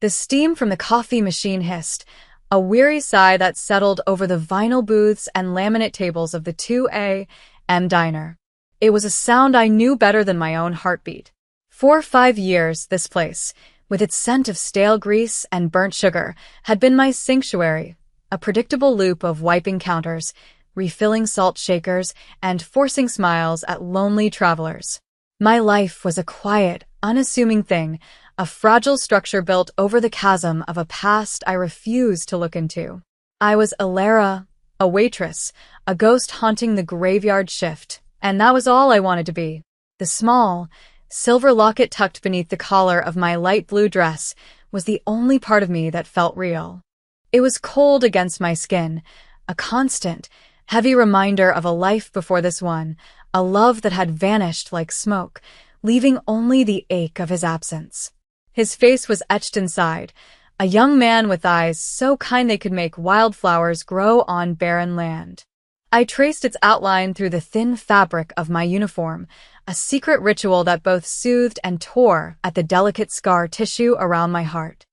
The steam from the coffee machine hissed, a weary sigh that settled over the vinyl booths and laminate tables of the 2 a.m. diner. It was a sound I knew better than my own heartbeat. For 5 years, this place, with its scent of stale grease and burnt sugar, had been my sanctuary, a predictable loop of wiping counters, refilling salt shakers, and forcing smiles at lonely travelers. My life was a quiet, unassuming thing, a fragile structure built over the chasm of a past I refused to look into. I was Alara, a waitress, a ghost haunting the graveyard shift, and that was all I wanted to be. The small, silver locket tucked beneath the collar of my light blue dress was the only part of me that felt real. It was cold against my skin, a constant, heavy reminder of a life before this one, a love that had vanished like smoke, leaving only the ache of his absence. His face was etched inside, a young man with eyes so kind they could make wildflowers grow on barren land. I traced its outline through the thin fabric of my uniform, a secret ritual that both soothed and tore at the delicate scar tissue around my heart.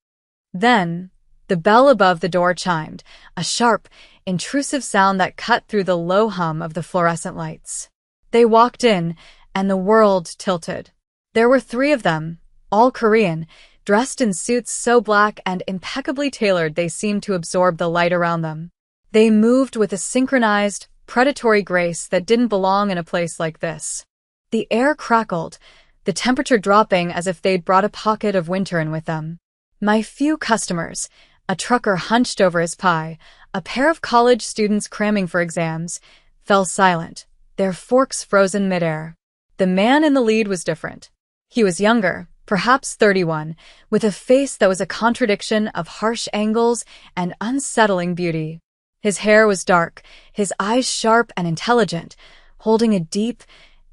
Then, the bell above the door chimed, a sharp, intrusive sound that cut through the low hum of the fluorescent lights. They walked in, and the world tilted. There were 3 of them, all Korean, dressed in suits so black and impeccably tailored they seemed to absorb the light around them. They moved with a synchronized, predatory grace that didn't belong in a place like this. The air crackled, the temperature dropping as if they'd brought a pocket of winter in with them. My few customers, a trucker hunched over his pie, a pair of college students cramming for exams, fell silent, their forks frozen midair. The man in the lead was different. He was younger, perhaps 31, with a face that was a contradiction of harsh angles and unsettling beauty. His hair was dark, his eyes sharp and intelligent, holding a deep,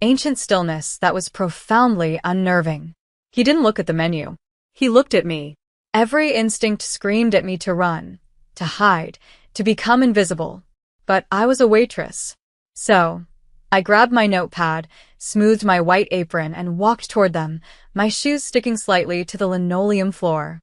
ancient stillness that was profoundly unnerving. He didn't look at the menu. He looked at me. Every instinct screamed at me to run, to hide, to become invisible. But I was a waitress. So, I grabbed my notepad, smoothed my white apron, and walked toward them, my shoes sticking slightly to the linoleum floor.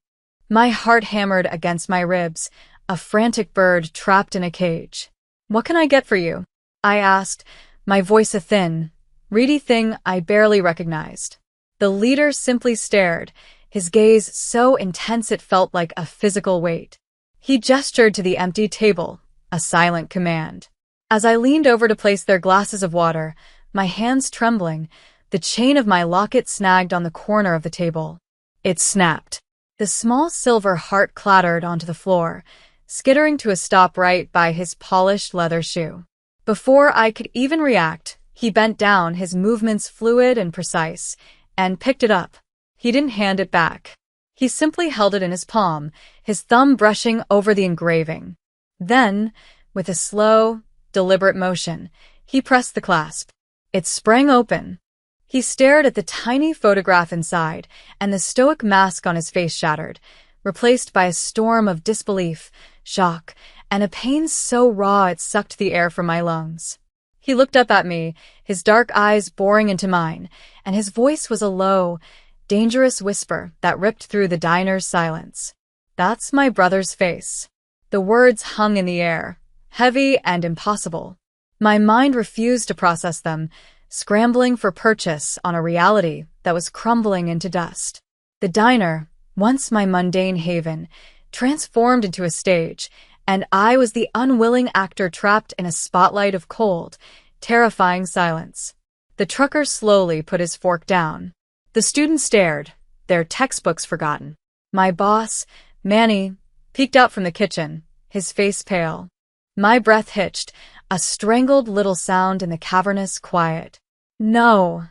My heart hammered against my ribs, a frantic bird trapped in a cage. "What can I get for you?" I asked, my voice a thin, reedy thing I barely recognized. The leader simply stared, his gaze so intense it felt like a physical weight. He gestured to the empty table, a silent command. As I leaned over to place their glasses of water, my hands trembling, the chain of my locket snagged on the corner of the table. It snapped. The small silver heart clattered onto the floor, skittering to a stop right by his polished leather shoe. Before I could even react, he bent down, his movements fluid and precise, and picked it up. He didn't hand it back. He simply held it in his palm, his thumb brushing over the engraving. Then, with a slow, deliberate motion, he pressed the clasp. It sprang open. He stared at the tiny photograph inside, and the stoic mask on his face shattered, replaced by a storm of disbelief, shock, and a pain so raw it sucked the air from my lungs. He looked up at me, his dark eyes boring into mine, and his voice was a low, dangerous whisper that ripped through the diner's silence. "That's my brother's face." The words hung in the air, heavy and impossible. My mind refused to process them, scrambling for purchase on a reality that was crumbling into dust. The diner, once my mundane haven, transformed into a stage, and I was the unwilling actor trapped in a spotlight of cold, terrifying silence. The trucker slowly put his fork down. The students stared, their textbooks forgotten. My boss, Manny, peeked out from the kitchen, his face pale. My breath hitched, a strangled little sound in the cavernous quiet. "No,"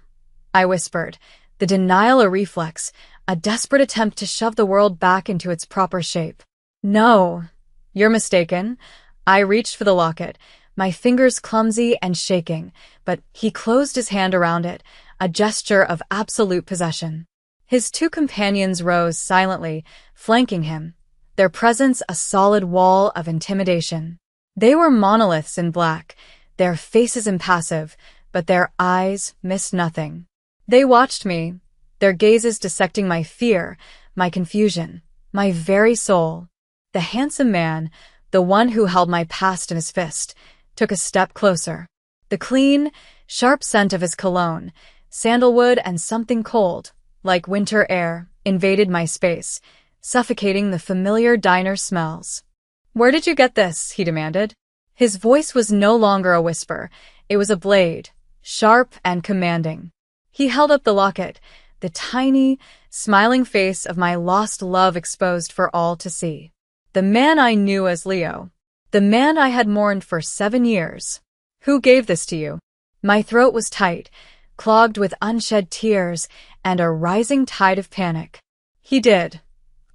I whispered, the denial a reflex, a desperate attempt to shove the world back into its proper shape. "No, you're mistaken." I reached for the locket, my fingers clumsy and shaking, but he closed his hand around it, a gesture of absolute possession. His 2 companions rose silently, flanking him, their presence a solid wall of intimidation. They were monoliths in black, their faces impassive, but their eyes missed nothing. They watched me, their gazes dissecting my fear, my confusion, my very soul. The handsome man, the one who held my past in his fist, took a step closer. The clean, sharp scent of his cologne, sandalwood and something cold, like winter air, invaded my space, suffocating the familiar diner smells. "Where did you get this?" he demanded. His voice was no longer a whisper. It was a blade, sharp and commanding. He held up the locket, the tiny, smiling face of my lost love exposed for all to see. The man I knew as Leo. The man I had mourned for 7 years. "Who gave this to you?" My throat was tight, clogged with unshed tears and a rising tide of panic. "He did."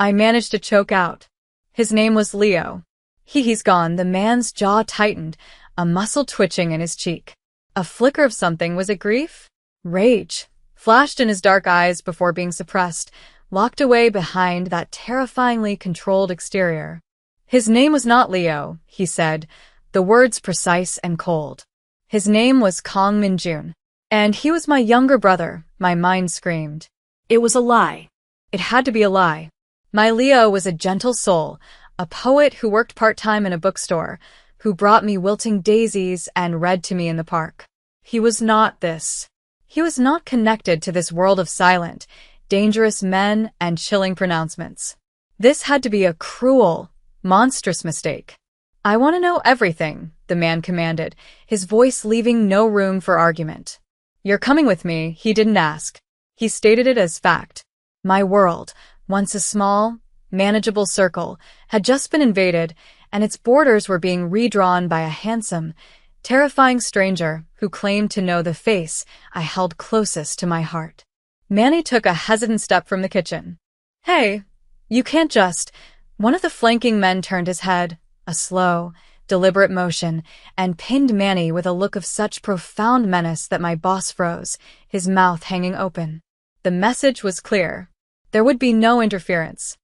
I managed to choke out. "His name was Leo." He's gone." The man's jaw tightened, a muscle twitching in his cheek. A flicker of something. Was it grief? Rage flashed in his dark eyes before being suppressed, locked away behind that terrifyingly controlled exterior. "His name was not Leo," he said, the words precise and cold. "His name was Kong Min-jun. And he was my younger brother," my mind screamed. It was a lie. It had to be a lie. My Leo was a gentle soul, a poet who worked part-time in a bookstore, who brought me wilting daisies and read to me in the park. He was not this. He was not connected to this world of silent, dangerous men and chilling pronouncements. This had to be a cruel, monstrous mistake. "I want to know everything," the man commanded, his voice leaving no room for argument. "You're coming with me," he didn't ask. He stated it as fact. My world, once a small, manageable circle, had just been invaded, and its borders were being redrawn by a handsome, terrifying stranger who claimed to know the face I held closest to my heart. Manny took a hesitant step from the kitchen. "Hey, you can't just—" One of the flanking men turned his head, a slow, deliberate motion, and pinned Manny with a look of such profound menace that my boss froze, his mouth hanging open. The message was clear. There would be no interference.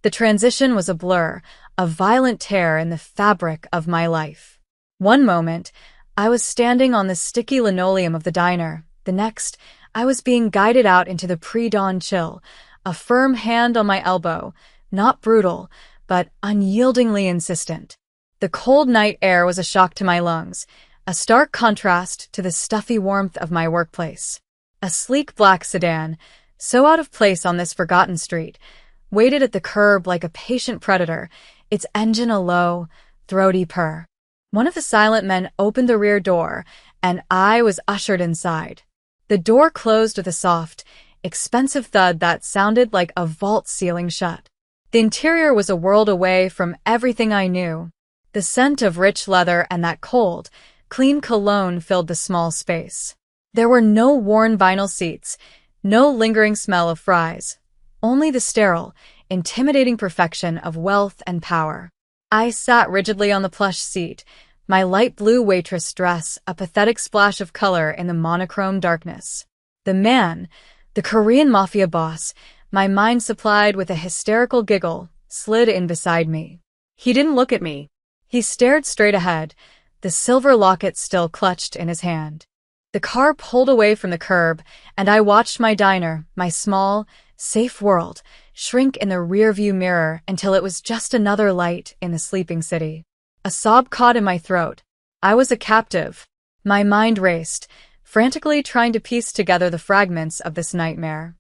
The transition was a blur, a violent tear in the fabric of my life. One moment, I was standing on the sticky linoleum of the diner. The next, I was being guided out into the pre-dawn chill, a firm hand on my elbow, not brutal, but unyieldingly insistent. The cold night air was a shock to my lungs, a stark contrast to the stuffy warmth of my workplace. A sleek black sedan, so out of place on this forgotten street, waited at the curb like a patient predator, its engine a low, throaty purr. One of the silent men opened the rear door, and I was ushered inside. The door closed with a soft, expensive thud that sounded like a vault ceiling shut. The interior was a world away from everything I knew. The scent of rich leather and that cold, clean cologne filled the small space. There were no worn vinyl seats, no lingering smell of fries, only the sterile, intimidating perfection of wealth and power. I sat rigidly on the plush seat, my light blue waitress dress a pathetic splash of color in the monochrome darkness. The man, the Korean Mafia boss, my mind supplied with a hysterical giggle, slid in beside me. He didn't look at me. He stared straight ahead, the silver locket still clutched in his hand. The car pulled away from the curb, and I watched my diner, my small, safe world, shrink in the rearview mirror until it was just another light in the sleeping city. A sob caught in my throat. I was a captive. My mind raced, frantically trying to piece together the fragments of this nightmare.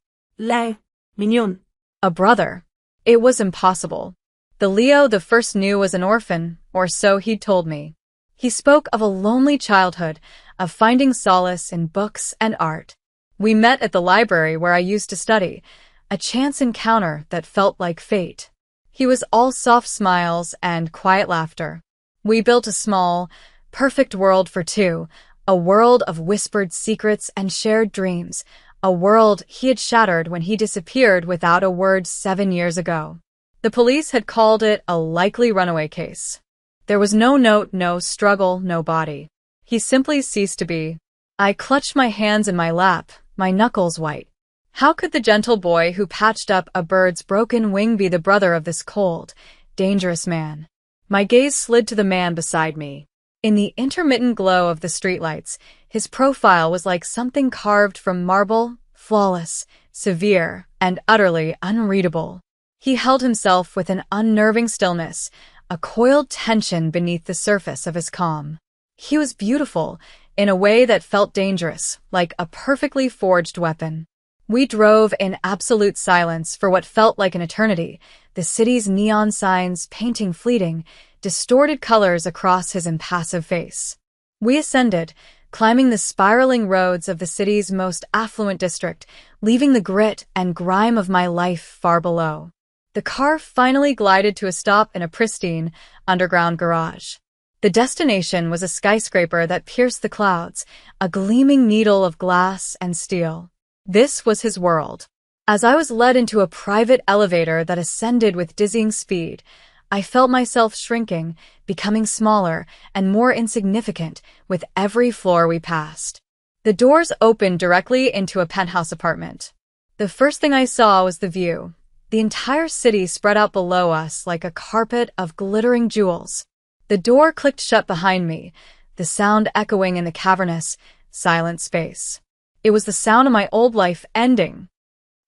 Mignon. A brother. It was impossible. The Leo the first knew was an orphan, or so he'd told me. He spoke of a lonely childhood, of finding solace in books and art. We met at the library where I used to study, a chance encounter that felt like fate. He was all soft smiles and quiet laughter. We built a small, perfect world for two, a world of whispered secrets and shared dreams, a world he had shattered when he disappeared without a word 7 years ago. The police had called it a likely runaway case. There was no note, no struggle, no body. He simply ceased to be. I clutched my hands in my lap, my knuckles white. How could the gentle boy who patched up a bird's broken wing be the brother of this cold, dangerous man? My gaze slid to the man beside me. In the intermittent glow of the streetlights, his profile was like something carved from marble, flawless, severe, and utterly unreadable. He held himself with an unnerving stillness, a coiled tension beneath the surface of his calm. He was beautiful, in a way that felt dangerous, like a perfectly forged weapon. We drove in absolute silence for what felt like an eternity, the city's neon signs painting fleeting, distorted colors across his impassive face. We ascended, climbing the spiraling roads of the city's most affluent district, leaving the grit and grime of my life far below. The car finally glided to a stop in a pristine, underground garage. The destination was a skyscraper that pierced the clouds, a gleaming needle of glass and steel. This was his world. As I was led into a private elevator that ascended with dizzying speed, I felt myself shrinking, becoming smaller and more insignificant with every floor we passed. The doors opened directly into a penthouse apartment. The first thing I saw was the view. The entire city spread out below us like a carpet of glittering jewels. The door clicked shut behind me, the sound echoing in the cavernous, silent space. It was the sound of my old life ending.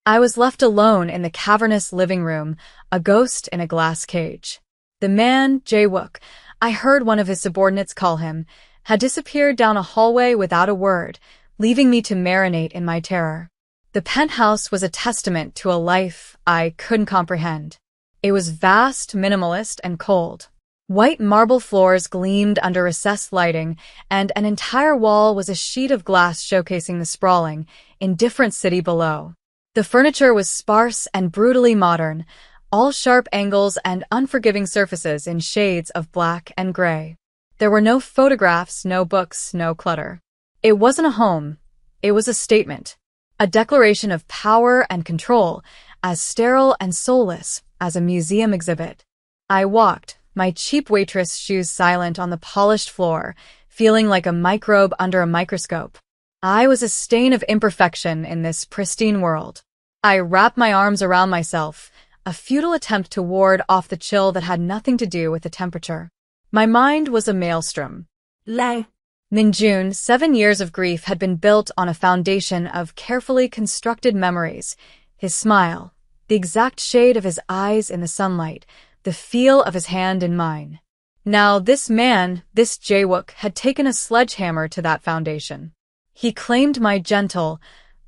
I was left alone in the cavernous living room, a ghost in a glass cage. The man, Jae-wook, I heard one of his subordinates call him, had disappeared down a hallway without a word, leaving me to marinate in my terror. The penthouse was a testament to a life I couldn't comprehend. It was vast, minimalist, and cold. White marble floors gleamed under recessed lighting, and an entire wall was a sheet of glass showcasing the sprawling, indifferent city below. The furniture was sparse and brutally modern, all sharp angles and unforgiving surfaces in shades of black and gray. There were no photographs, no books, no clutter. It wasn't a home. It was a statement, a declaration of power and control, as sterile and soulless as a museum exhibit. I walked, my cheap waitress shoes silent on the polished floor, feeling like a microbe under a microscope. I was a stain of imperfection in this pristine world. I wrapped my arms around myself, a futile attempt to ward off the chill that had nothing to do with the temperature. My mind was a maelstrom. Lei. Minjun, 7 years of grief had been built on a foundation of carefully constructed memories. His smile, the exact shade of his eyes in the sunlight, the feel of his hand in mine. Now this man, this Jae-wook, had taken a sledgehammer to that foundation. He claimed my gentle,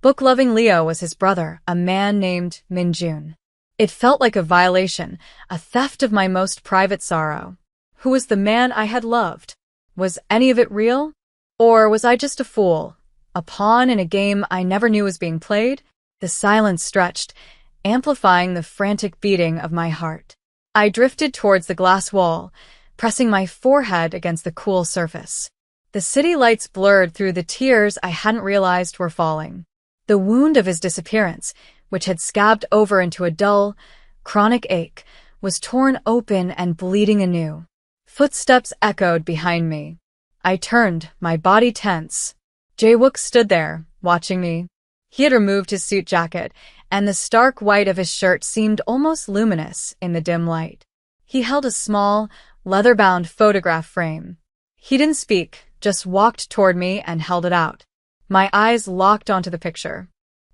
book-loving Leo was his brother, a man named Minjun. It felt like a violation, a theft of my most private sorrow. Who was the man I had loved? Was any of it real? Or was I just a fool, a pawn in a game I never knew was being played? The silence stretched, amplifying the frantic beating of my heart. I drifted towards the glass wall, pressing my forehead against the cool surface. The city lights blurred through the tears I hadn't realized were falling. The wound of his disappearance, which had scabbed over into a dull, chronic ache, was torn open and bleeding anew. Footsteps echoed behind me. I turned, my body tense. Jae-wook stood there, watching me. He had removed his suit jacket, and the stark white of his shirt seemed almost luminous in the dim light. He held a small, leather-bound photograph frame. He didn't speak, just walked toward me and held it out. My eyes locked onto the picture.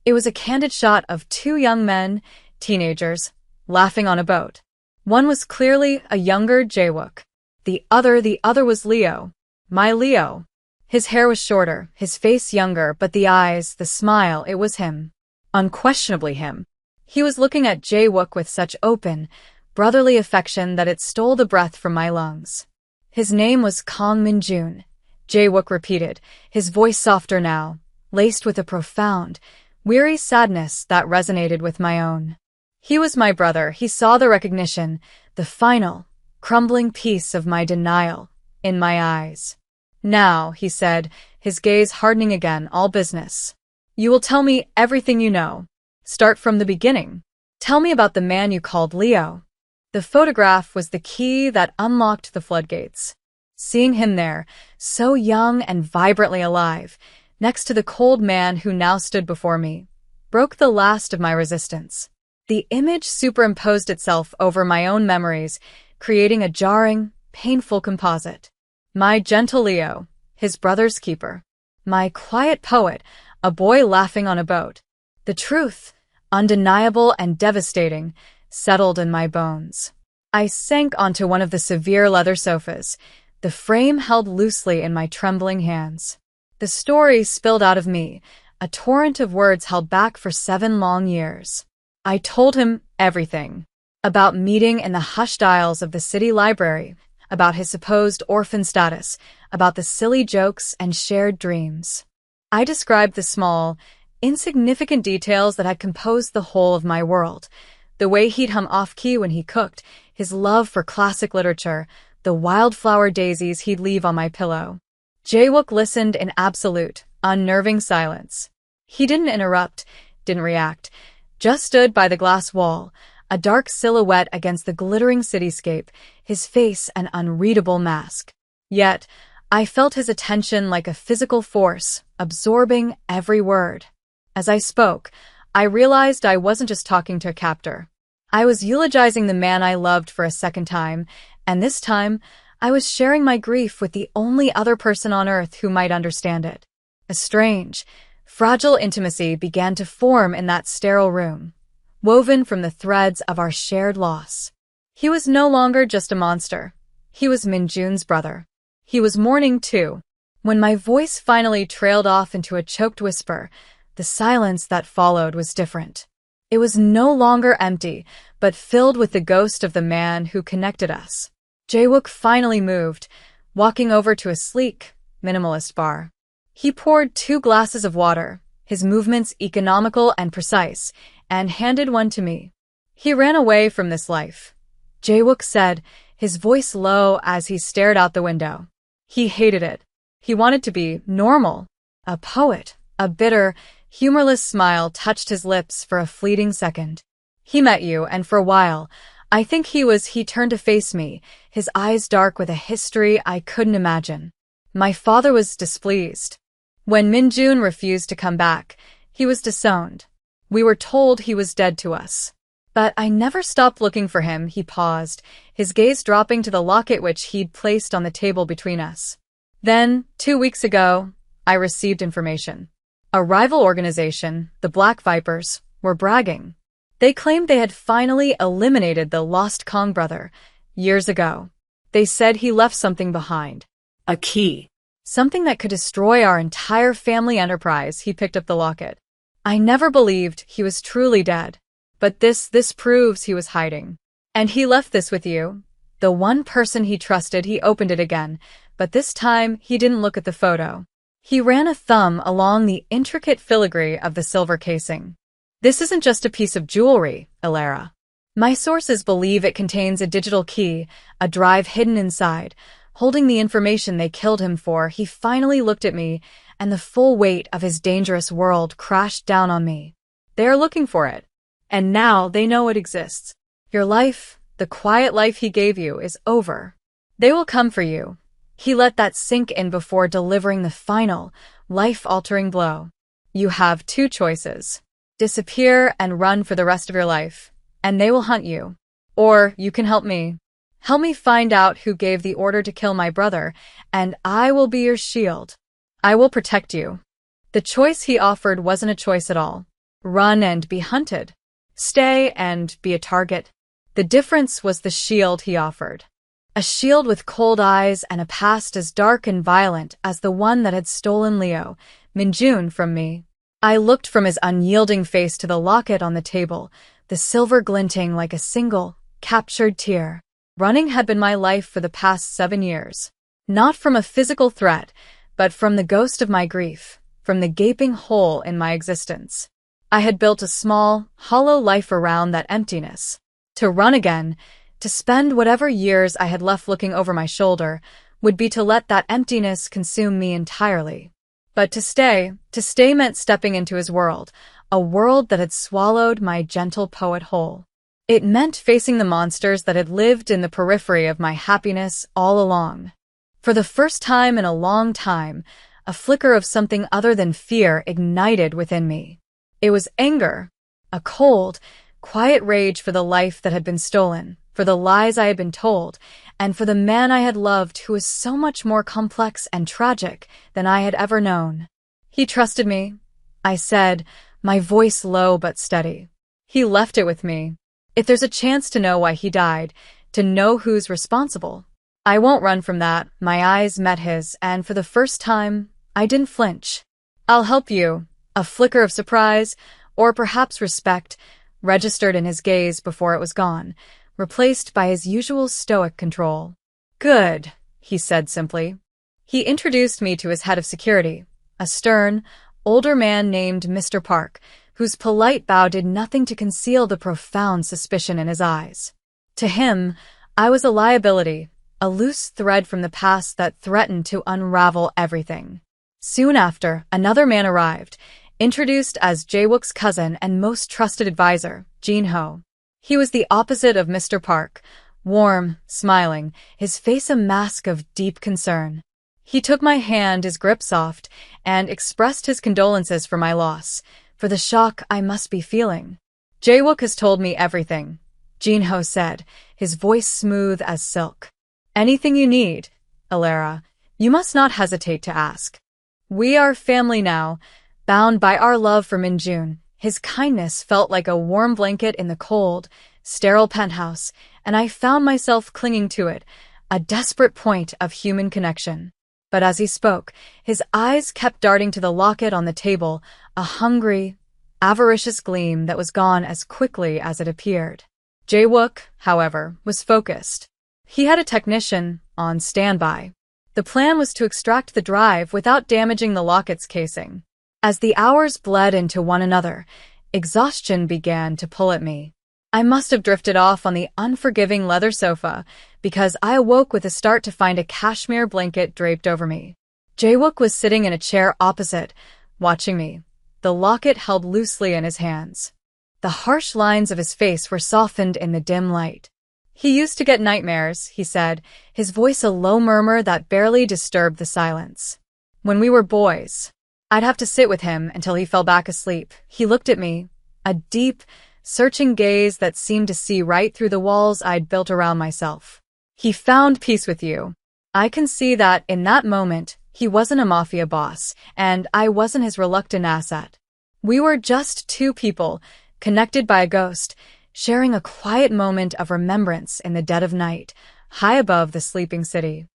It was a candid shot of 2 young men, teenagers, laughing on a boat. One was clearly a younger Jae-wook. The other was Leo. My Leo. His hair was shorter, his face younger, but the eyes, the smile, it was him. Unquestionably him. He was looking at Jae-wook with such open, brotherly affection that it stole the breath from my lungs. His name was Kang Minjun, Jae-wook repeated, his voice softer now, laced with a profound, weary sadness that resonated with my own. He was my brother. He saw the recognition, the final, crumbling piece of my denial, in my eyes. Now, he said, his gaze hardening again, all business. You will tell me everything you know. Start from the beginning. Tell me about the man you called Leo. The photograph was the key that unlocked the floodgates. Seeing him there, so young and vibrantly alive, next to the cold man who now stood before me, broke the last of my resistance. The image superimposed itself over my own memories, creating a jarring, painful composite. My gentle Leo, his brother's keeper. My quiet poet, a boy laughing on a boat. The truth, undeniable and devastating, settled in my bones. I sank onto one of the severe leather sofas, the frame held loosely in my trembling hands. The story spilled out of me, a torrent of words held back for 7 long years. I told him everything. About meeting in the hushed aisles of the city library, about his supposed orphan status, about the silly jokes and shared dreams. I described the small, insignificant details that had composed the whole of my world. The way he'd hum off-key when he cooked, his love for classic literature, the wildflower daisies he'd leave on my pillow. Jae-wook listened in absolute, unnerving silence. He didn't interrupt, didn't react, just stood by the glass wall, a dark silhouette against the glittering cityscape, his face an unreadable mask. Yet, I felt his attention like a physical force, absorbing every word. As I spoke, I realized I wasn't just talking to a captor. I was eulogizing the man I loved for a second time, and this time, I was sharing my grief with the only other person on earth who might understand it. A strange, fragile intimacy began to form in that sterile room, woven from the threads of our shared loss. He was no longer just a monster. He was Minjun's brother. He was mourning too. When my voice finally trailed off into a choked whisper, the silence that followed was different. It was no longer empty, but filled with the ghost of the man who connected us. Jae-wook finally moved, walking over to a sleek, minimalist bar. He poured 2 glasses of water, his movements economical and precise, and handed one to me. He ran away from this life, Jae-wook said, his voice low as he stared out the window. He hated it. He wanted to be normal, a poet. A bitter, humorless smile touched his lips for a fleeting second. He met you, and for a while, I think he turned to face me, his eyes dark with a history I couldn't imagine. My father was displeased. When Minjun refused to come back, he was disowned. We were told he was dead to us. But I never stopped looking for him. He paused, his gaze dropping to the locket which he'd placed on the table between us. Then, 2 weeks ago, I received information. A rival organization, the Black Vipers, were bragging. They claimed they had finally eliminated the lost Kong brother, years ago. They said he left something behind. A key. Something that could destroy our entire family enterprise. He picked up the locket. I never believed he was truly dead. But this proves he was hiding. And he left this with you. The one person he trusted. He opened it again, but this time he didn't look at the photo. He ran a thumb along the intricate filigree of the silver casing. This isn't just a piece of jewelry, Elara. My sources believe it contains a digital key, a drive hidden inside, holding the information they killed him for. He finally looked at me, and the full weight of his dangerous world crashed down on me. They are looking for it. And now they know it exists. Your life, the quiet life he gave you, is over. They will come for you. He let that sink in before delivering the final, life-altering blow. You have 2 choices. Disappear and run for the rest of your life, and they will hunt you. Or you can help me. Help me find out who gave the order to kill my brother, and I will be your shield. I will protect you. The choice he offered wasn't a choice at all. Run and be hunted. Stay and be a target. The difference was the shield he offered. A shield with cold eyes and a past as dark and violent as the one that had stolen Leo, Minjun, from me. I looked from his unyielding face to the locket on the table, the silver glinting like a single, captured tear. Running had been my life for the past 7 years. Not from a physical threat, but from the ghost of my grief, from the gaping hole in my existence. I had built a small, hollow life around that emptiness. To run again, to spend whatever years I had left looking over my shoulder, would be to let that emptiness consume me entirely. But to stay meant stepping into his world, a world that had swallowed my gentle poet whole. It meant facing the monsters that had lived in the periphery of my happiness all along. For the first time in a long time, a flicker of something other than fear ignited within me. It was anger, a cold, quiet rage for the life that had been stolen, for the lies I had been told, and for the man I had loved who was so much more complex and tragic than I had ever known. He trusted me, I said, my voice low but steady. He left it with me. If there's a chance to know why he died, to know who's responsible, I won't run from that. My eyes met his, and for the first time, I didn't flinch. I'll help you. A flicker of surprise, or perhaps respect, registered in his gaze before it was gone, replaced by his usual stoic control. Good, he said simply. He introduced me to his head of security, a stern, older man named Mr. Park, whose polite bow did nothing to conceal the profound suspicion in his eyes. To him, I was a liability, a loose thread from the past that threatened to unravel everything. Soon after, another man arrived, introduced as Jae-wook's cousin and most trusted advisor, Jin-ho. He was the opposite of Mr. Park, warm, smiling, his face a mask of deep concern. He took my hand, his grip soft, and expressed his condolences for my loss, for the shock I must be feeling. Jae-wook has told me everything, Jin-ho said, his voice smooth as silk. Anything you need, Alara, you must not hesitate to ask. We are family now, bound by our love for Min-jun. His kindness felt like a warm blanket in the cold, sterile penthouse, and I found myself clinging to it, a desperate point of human connection. But as he spoke, his eyes kept darting to the locket on the table, a hungry, avaricious gleam that was gone as quickly as it appeared. Jae-wook, however, was focused. He had a technician on standby. The plan was to extract the drive without damaging the locket's casing. As the hours bled into one another, exhaustion began to pull at me. I must have drifted off on the unforgiving leather sofa, because I awoke with a start to find a cashmere blanket draped over me. Jae-wook was sitting in a chair opposite, watching me, the locket held loosely in his hands. The harsh lines of his face were softened in the dim light. He used to get nightmares, he said, his voice a low murmur that barely disturbed the silence. When we were boys, I'd have to sit with him until he fell back asleep. He looked at me, a deep, searching gaze that seemed to see right through the walls I'd built around myself. He found peace with you. I can see that in that moment, he wasn't a mafia boss, and I wasn't his reluctant asset. We were just two people, connected by a ghost, sharing a quiet moment of remembrance in the dead of night, high above the sleeping city.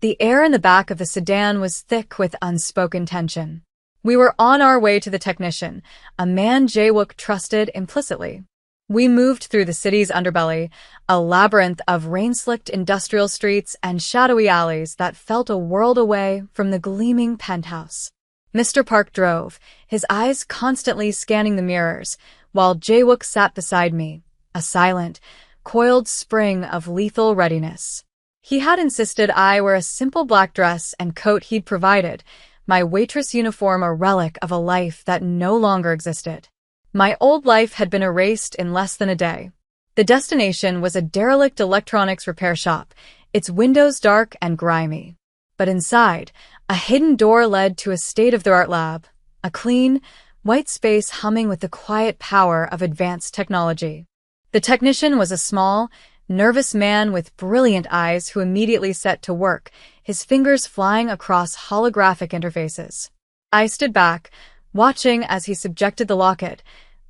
The air in the back of the sedan was thick with unspoken tension. We were on our way to the technician, a man Jae-wook trusted implicitly. We moved through the city's underbelly, a labyrinth of rain-slicked industrial streets and shadowy alleys that felt a world away from the gleaming penthouse. Mr. Park drove, his eyes constantly scanning the mirrors, while Jae-wook sat beside me, a silent, coiled spring of lethal readiness. He had insisted I wear a simple black dress and coat he'd provided, my waitress uniform a relic of a life that no longer existed. My old life had been erased in less than a day. The destination was a derelict electronics repair shop, its windows dark and grimy. But inside, a hidden door led to a state-of-the-art lab, a clean, white space humming with the quiet power of advanced technology. The technician was a small, nervous man with brilliant eyes who immediately set to work, his fingers flying across holographic interfaces. I stood back, watching as he subjected the locket,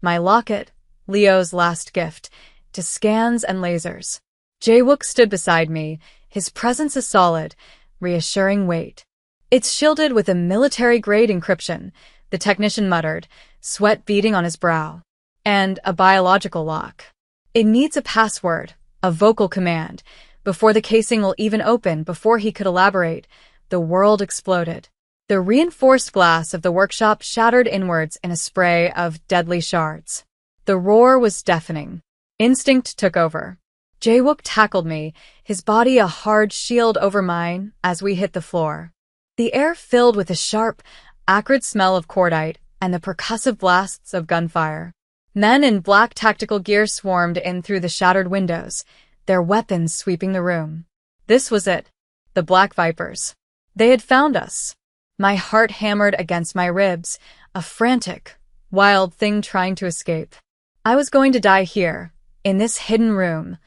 my locket, Leo's last gift, to scans and lasers. Jae-wook stood beside me, his presence a solid, reassuring weight. It's shielded with a military-grade encryption, the technician muttered, sweat beading on his brow. And a biological lock. It needs a password, a vocal command. Before the casing will even open, before he could elaborate, the world exploded. The reinforced glass of the workshop shattered inwards in a spray of deadly shards. The roar was deafening. Instinct took over. Jae-wook tackled me, his body a hard shield over mine, as we hit the floor. The air filled with a sharp, acrid smell of cordite and the percussive blasts of gunfire. Men in black tactical gear swarmed in through the shattered windows, their weapons sweeping the room. This was it. The Black Vipers. They had found us. My heart hammered against my ribs, a frantic, wild thing trying to escape. I was going to die here, in this hidden room,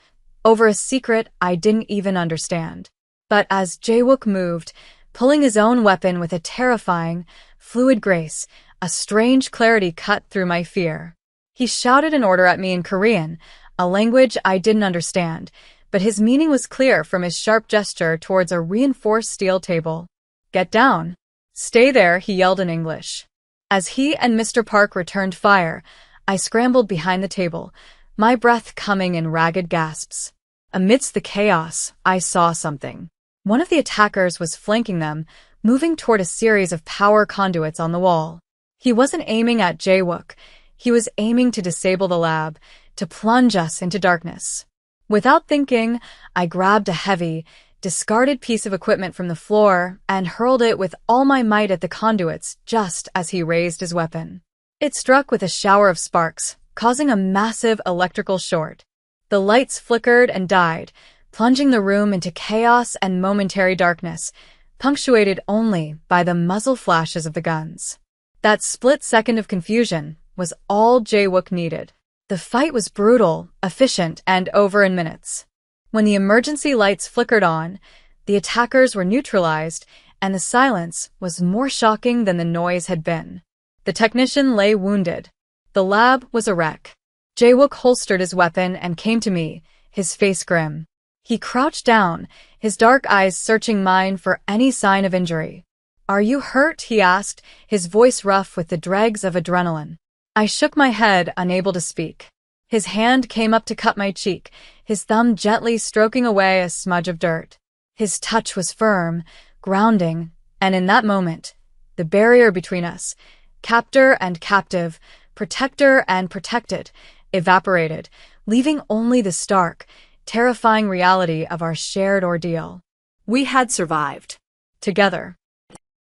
over a secret I didn't even understand. But as Jae-wook moved, pulling his own weapon with a terrifying, fluid grace, a strange clarity cut through my fear. He shouted an order at me in Korean, a language I didn't understand, but his meaning was clear from his sharp gesture towards a reinforced steel table. "Get down." "Stay there," he yelled in English. As he and Mr. Park returned fire, I scrambled behind the table, my breath coming in ragged gasps. Amidst the chaos, I saw something. One of the attackers was flanking them, moving toward a series of power conduits on the wall. He wasn't aiming at Jae-wook. He was aiming to disable the lab, to plunge us into darkness. Without thinking, I grabbed a heavy, discarded piece of equipment from the floor and hurled it with all my might at the conduits just as he raised his weapon. It struck with a shower of sparks, causing a massive electrical short. The lights flickered and died, plunging the room into chaos and momentary darkness, punctuated only by the muzzle flashes of the guns. That split second of confusion was all Jae-wook needed. The fight was brutal, efficient, and over in minutes. When the emergency lights flickered on, the attackers were neutralized, and the silence was more shocking than the noise had been. The technician lay wounded. The lab was a wreck. Jae-wook holstered his weapon and came to me, his face grim. He crouched down, his dark eyes searching mine for any sign of injury. "Are you hurt?" he asked, his voice rough with the dregs of adrenaline. I shook my head, unable to speak. His hand came up to cut my cheek, his thumb gently stroking away a smudge of dirt. His touch was firm, grounding, and in that moment, the barrier between us, captor and captive, protector and protected, evaporated, leaving only the stark, terrifying reality of our shared ordeal. We had survived. Together.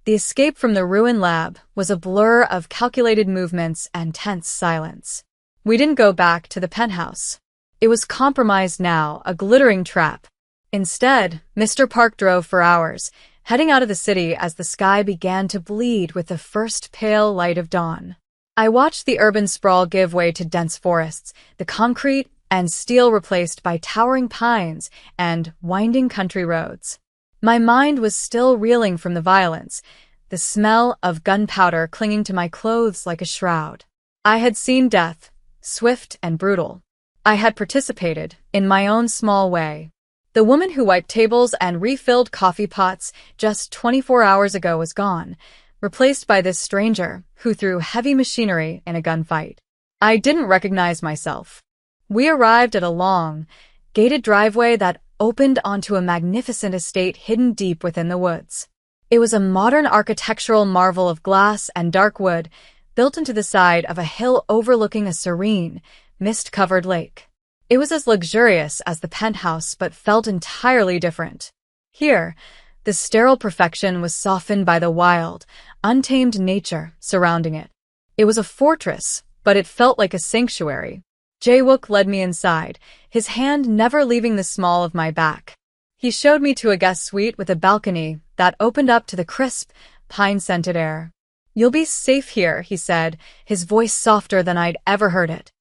The escape from the ruined lab was a blur of calculated movements and tense silence. We didn't go back to the penthouse. It was compromised now, a glittering trap. Instead, Mr. Park drove for hours, heading out of the city as the sky began to bleed with the first pale light of dawn. I watched the urban sprawl give way to dense forests, the concrete and steel replaced by towering pines and winding country roads. My mind was still reeling from the violence, the smell of gunpowder clinging to my clothes like a shroud. I had seen death, swift and brutal. I had participated, in my own small way. The woman who wiped tables and refilled coffee pots just 24 hours ago was gone, replaced by this stranger who threw heavy machinery in a gunfight. I didn't recognize myself. We arrived at a long, gated driveway that opened onto a magnificent estate hidden deep within the woods. It was a modern architectural marvel of glass and dark wood, built into the side of a hill overlooking a serene, mist-covered lake. It was as luxurious as the penthouse but felt entirely different. Here, the sterile perfection was softened by the wild, untamed nature surrounding it. It was a fortress, but it felt like a sanctuary. Jae-wook led me inside, his hand never leaving the small of my back. He showed me to a guest suite with a balcony that opened up to the crisp, pine-scented air. "You'll be safe here," he said, his voice softer than I'd ever heard it.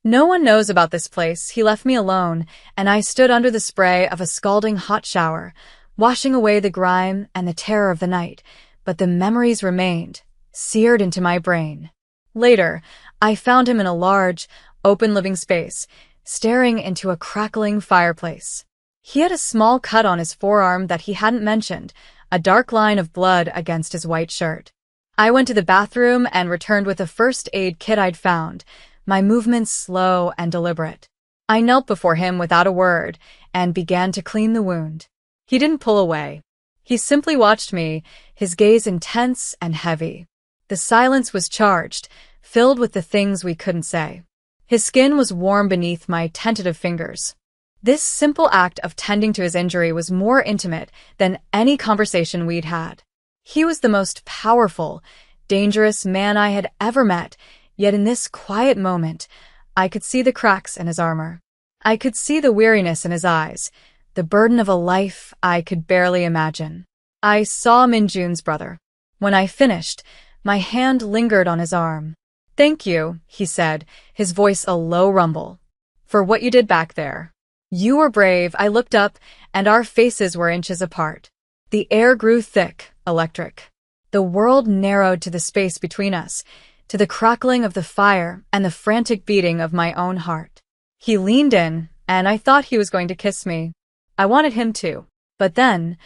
No one knows about this place. He left me alone, and I stood under the spray of a scalding hot shower, washing away the grime and the terror of the night, but the memories remained, seared into my brain. Later, I found him in a large, open living space, staring into a crackling fireplace. He had a small cut on his forearm that he hadn't mentioned, a dark line of blood against his white shirt. I went to the bathroom and returned with a first aid kit I'd found, my movements slow and deliberate. I knelt before him without a word and began to clean the wound. He didn't pull away. He simply watched me, his gaze intense and heavy. The silence was charged, filled with the things we couldn't say. His skin was warm beneath my tentative fingers. This simple act of tending to his injury was more intimate than any conversation we'd had. He was the most powerful, dangerous man I had ever met, yet in this quiet moment, I could see the cracks in his armor. I could see the weariness in his eyes, the burden of a life I could barely imagine. I saw Minjun's brother. When I finished, my hand lingered on his arm. "Thank you," he said, his voice a low rumble, "for what you did back there. You were brave." I looked up, and our faces were inches apart. The air grew thick, electric. The world narrowed to the space between us, to the crackling of the fire and the frantic beating of my own heart. He leaned in, and I thought he was going to kiss me. I wanted him to. But then,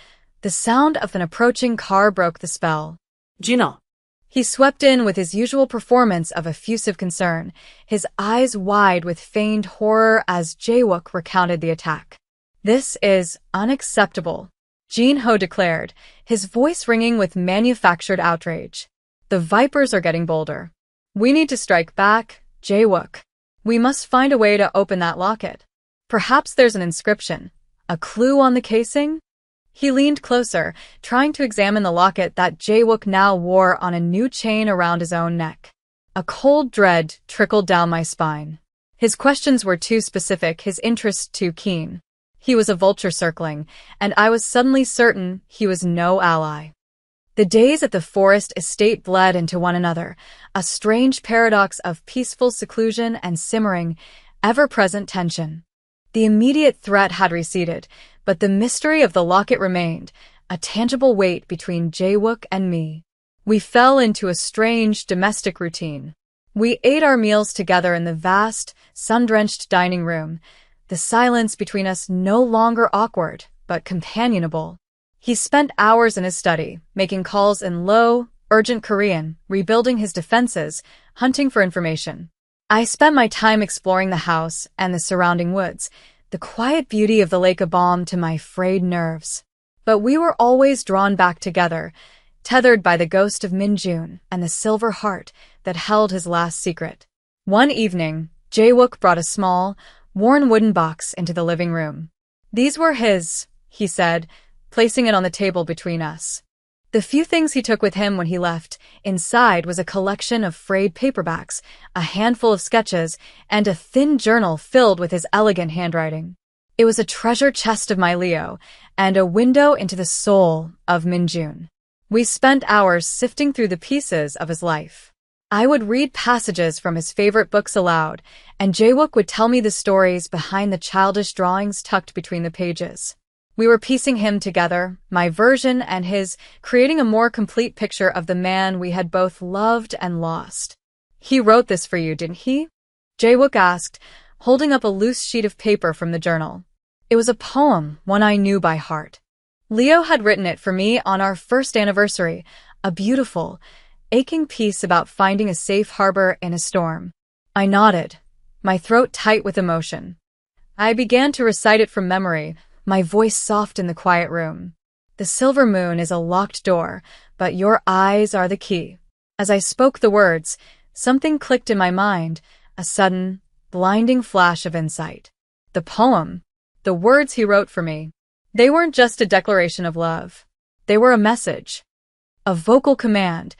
the sound of an approaching car broke the spell. Gina. He swept in with his usual performance of effusive concern, his eyes wide with feigned horror as Jae-wook recounted the attack. "This is unacceptable," Jin-ho declared, his voice ringing with manufactured outrage. "The Vipers are getting bolder. We need to strike back, Jae-wook. We must find a way to open that locket. Perhaps there's an inscription, a clue on the casing?" He leaned closer, trying to examine the locket that Jae-wook now wore on a new chain around his own neck. A cold dread trickled down my spine. His questions were too specific, his interest too keen. He was a vulture circling, and I was suddenly certain he was no ally. The days at the forest estate bled into one another, a strange paradox of peaceful seclusion and simmering, ever-present tension. The immediate threat had receded, but the mystery of the locket remained, a tangible weight between Jae-wook and me. We fell into a strange domestic routine. We ate our meals together in the vast, sun-drenched dining room, the silence between us no longer awkward, but companionable. He spent hours in his study, making calls in low, urgent Korean, rebuilding his defenses, hunting for information. I spent my time exploring the house and the surrounding woods, the quiet beauty of the lake a balm to my frayed nerves. But we were always drawn back together, tethered by the ghost of Min-jun and the silver heart that held his last secret. One evening, Jae-wook brought a small, worn wooden box into the living room. "These were his," he said, placing it on the table between us. The few things he took with him when he left, inside was a collection of frayed paperbacks, a handful of sketches, and a thin journal filled with his elegant handwriting. It was a treasure chest of my Leo, and a window into the soul of Min-jun. We spent hours sifting through the pieces of his life. I would read passages from his favorite books aloud, and Jae-wook would tell me the stories behind the childish drawings tucked between the pages. We were piecing him together, my version and his, creating a more complete picture of the man we had both loved and lost. "He wrote this for you, didn't he?" Jae-wook asked, holding up a loose sheet of paper from the journal. It was a poem, one I knew by heart. Leo had written it for me on our first anniversary, a beautiful, aching piece about finding a safe harbor in a storm. I nodded, my throat tight with emotion. I began to recite it from memory, my voice soft in the quiet room. "The silver moon is a locked door, but your eyes are the key." As I spoke the words, something clicked in my mind, a sudden, blinding flash of insight. The poem, the words he wrote for me, they weren't just a declaration of love. They were a message. A vocal command,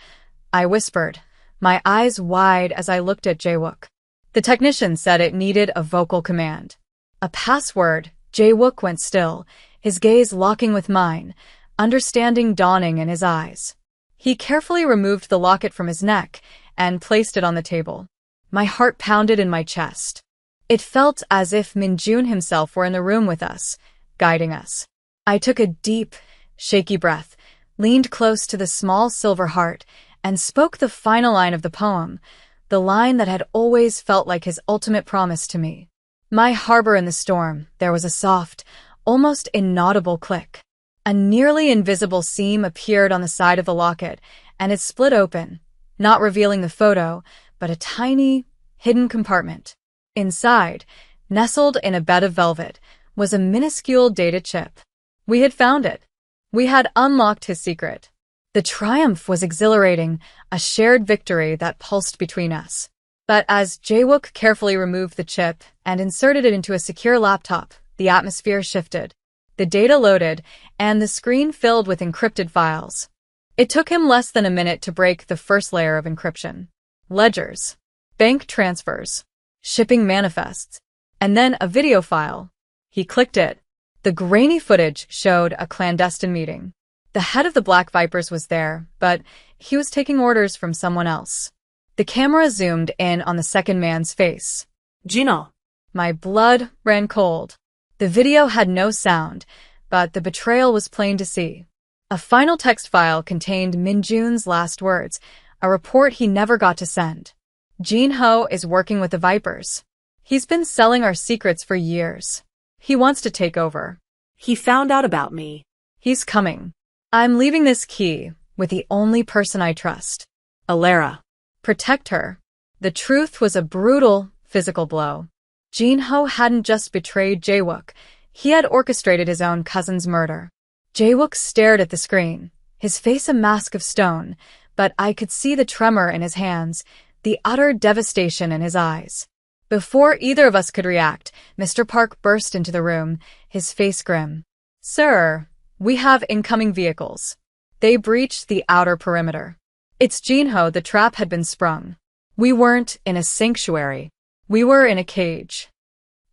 I whispered, my eyes wide as I looked at Jae-wook. The technician said it needed a vocal command. A password. Jae-wook went still, his gaze locking with mine, understanding dawning in his eyes. He carefully removed the locket from his neck and placed it on the table. My heart pounded in my chest. It felt as if Min-jun himself were in the room with us, guiding us. I took a deep, shaky breath, leaned close to the small silver heart, and spoke the final line of the poem, the line that had always felt like his ultimate promise to me. My harbor in the storm, there was a soft, almost inaudible click. A nearly invisible seam appeared on the side of the locket, and it split open, not revealing the photo, but a tiny, hidden compartment. Inside, nestled in a bed of velvet, was a minuscule data chip. We had found it. We had unlocked his secret. The triumph was exhilarating, a shared victory that pulsed between us. But as Jae-wook carefully removed the chip and inserted it into a secure laptop, the atmosphere shifted. The data loaded, and the screen filled with encrypted files. It took him less than a minute to break the first layer of encryption. Ledgers, bank transfers, shipping manifests, and then a video file. He clicked it. The grainy footage showed a clandestine meeting. The head of the Black Vipers was there, but he was taking orders from someone else. The camera zoomed in on the second man's face. Gina. My blood ran cold. The video had no sound, but the betrayal was plain to see. A final text file contained Min-jun's last words, a report he never got to send. Jin-ho is working with the Vipers. He's been selling our secrets for years. He wants to take over. He found out about me. He's coming. I'm leaving this key with the only person I trust. Alara. Protect her. The truth was a brutal, physical blow. Jinho hadn't just betrayed Jaewook, he had orchestrated his own cousin's murder. Jaewook stared at the screen, his face a mask of stone, but I could see the tremor in his hands, the utter devastation in his eyes. Before either of us could react, Mr. Park burst into the room, his face grim. Sir, we have incoming vehicles. They breached the outer perimeter. It's Jinho, the trap had been sprung. We weren't in a sanctuary. We were in a cage.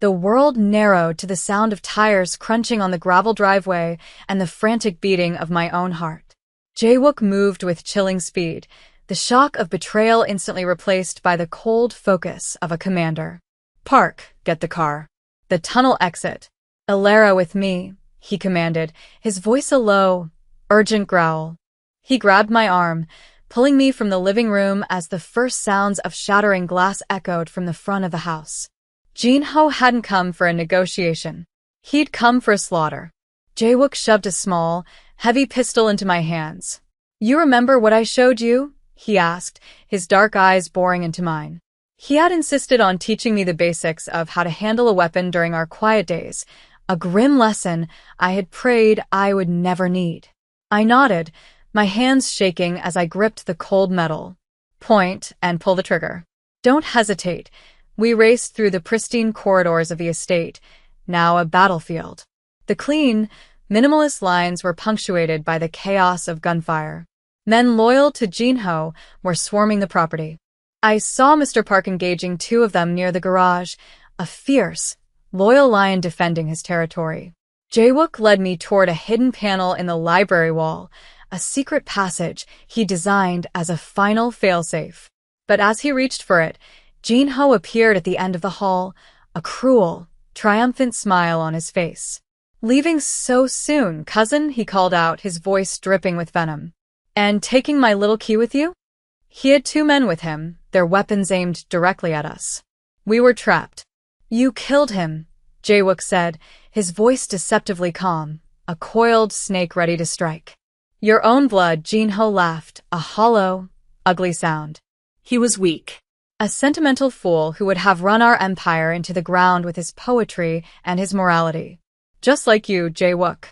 The world narrowed to the sound of tires crunching on the gravel driveway and the frantic beating of my own heart. Jaewook moved with chilling speed, the shock of betrayal instantly replaced by the cold focus of a commander. Park, get the car. The tunnel exit. Alara with me, he commanded, his voice a low, urgent growl. He grabbed my arm, pulling me from the living room as the first sounds of shattering glass echoed from the front of the house. Jinho hadn't come for a negotiation. He'd come for a slaughter. Jaewook shoved a small, heavy pistol into my hands. You remember what I showed you? He asked, his dark eyes boring into mine. He had insisted on teaching me the basics of how to handle a weapon during our quiet days, a grim lesson I had prayed I would never need. I nodded, my hands shaking as I gripped the cold metal. Point and pull the trigger. Don't hesitate. We raced through the pristine corridors of the estate, now a battlefield. The clean, minimalist lines were punctuated by the chaos of gunfire. Men loyal to Jinho were swarming the property. I saw Mr. Park engaging two of them near the garage, a fierce, loyal lion defending his territory. Jaewook led me toward a hidden panel in the library wall, a secret passage he designed as a final failsafe. But as he reached for it, Jinho appeared at the end of the hall, a cruel, triumphant smile on his face. Leaving so soon, cousin, he called out, his voice dripping with venom. And taking my little key with you? He had two men with him, their weapons aimed directly at us. We were trapped. You killed him, Jaewook said, his voice deceptively calm, a coiled snake ready to strike. Your own blood, Jinho laughed, a hollow, ugly sound. He was weak. A sentimental fool who would have run our empire into the ground with his poetry and his morality. Just like you, Jaewook.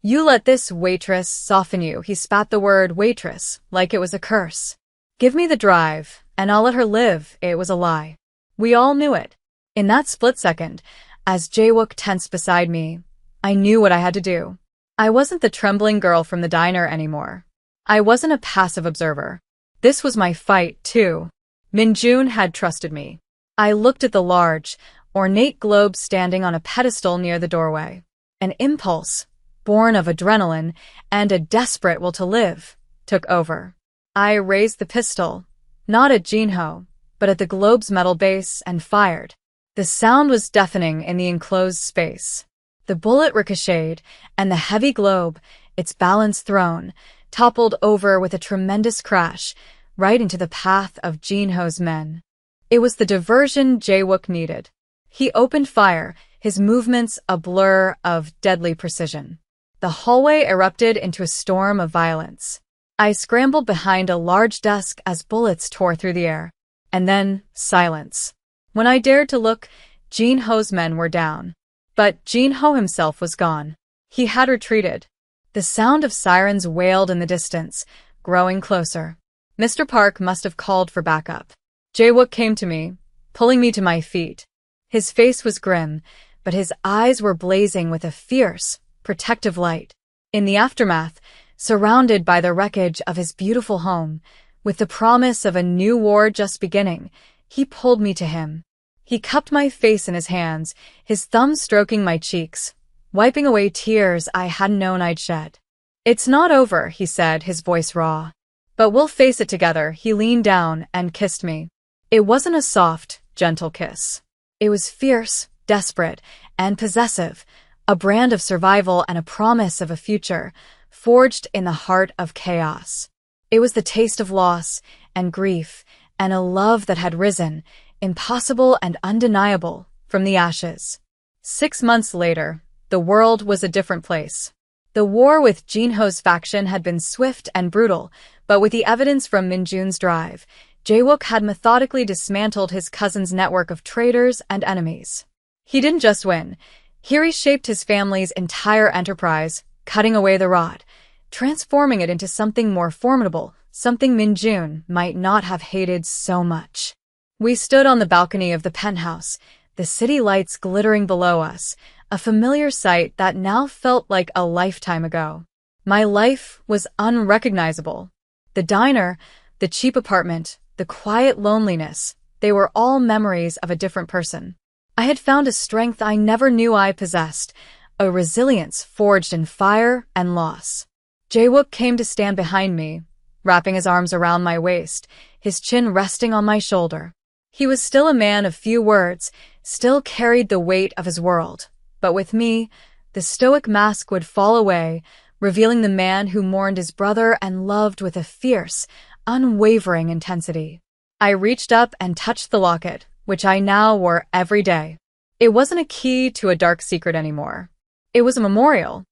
You let this waitress soften you, he spat the word waitress, like it was a curse. Give me the drive, and I'll let her live, it was a lie. We all knew it. In that split second, as Jaewook tensed beside me, I knew what I had to do. I wasn't the trembling girl from the diner anymore. I wasn't a passive observer. This was my fight, too. Minjun had trusted me. I looked at the large, ornate globe standing on a pedestal near the doorway. An impulse, born of adrenaline and a desperate will to live, took over. I raised the pistol, not at Jinho, but at the globe's metal base and fired. The sound was deafening in the enclosed space. The bullet ricocheted, and the heavy globe, its balance thrown, toppled over with a tremendous crash, right into the path of Jinho's men. It was the diversion Jaewook needed. He opened fire, his movements a blur of deadly precision. The hallway erupted into a storm of violence. I scrambled behind a large desk as bullets tore through the air. And then, silence. When I dared to look, Jinho's men were down. But Jinho himself was gone. He had retreated. The sound of sirens wailed in the distance, growing closer. Mr. Park must have called for backup. Jaewook came to me, pulling me to my feet. His face was grim, but his eyes were blazing with a fierce, protective light. In the aftermath, surrounded by the wreckage of his beautiful home, with the promise of a new war just beginning, he pulled me to him. He cupped my face in his hands, his thumb stroking my cheeks, wiping away tears I hadn't known I'd shed. It's not over, he said, his voice raw. But we'll face it together. He leaned down and kissed me. It wasn't a soft, gentle kiss. It was fierce, desperate, and possessive, a brand of survival and a promise of a future, forged in the heart of chaos. It was the taste of loss and grief and a love that had risen, impossible and undeniable, from the ashes. 6 months later, the world was a different place. The war with Jinho's faction had been swift and brutal, but with the evidence from Minjun's drive, Jae-wook had methodically dismantled his cousin's network of traitors and enemies. He didn't just win. He reshaped his family's entire enterprise, cutting away the rod, transforming it into something more formidable, something Minjun might not have hated so much. We stood on the balcony of the penthouse, the city lights glittering below us, a familiar sight that now felt like a lifetime ago. My life was unrecognizable. The diner, the cheap apartment, the quiet loneliness, they were all memories of a different person. I had found a strength I never knew I possessed, a resilience forged in fire and loss. Jae-wook came to stand behind me, wrapping his arms around my waist, his chin resting on my shoulder. He was still a man of few words, still carried the weight of his world. But with me, the stoic mask would fall away, revealing the man who mourned his brother and loved with a fierce, unwavering intensity. I reached up and touched the locket, which I now wore every day. It wasn't a key to a dark secret anymore. It was a memorial,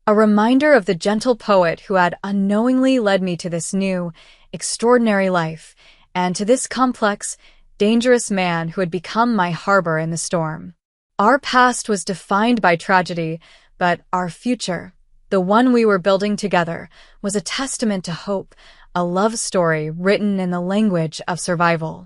a reminder of the gentle poet who had unknowingly led me to this new, extraordinary life, and to this complex, dangerous man who had become my harbor in the storm. Our past was defined by tragedy, but our future, the one we were building together, was a testament to hope, a love story written in the language of survival.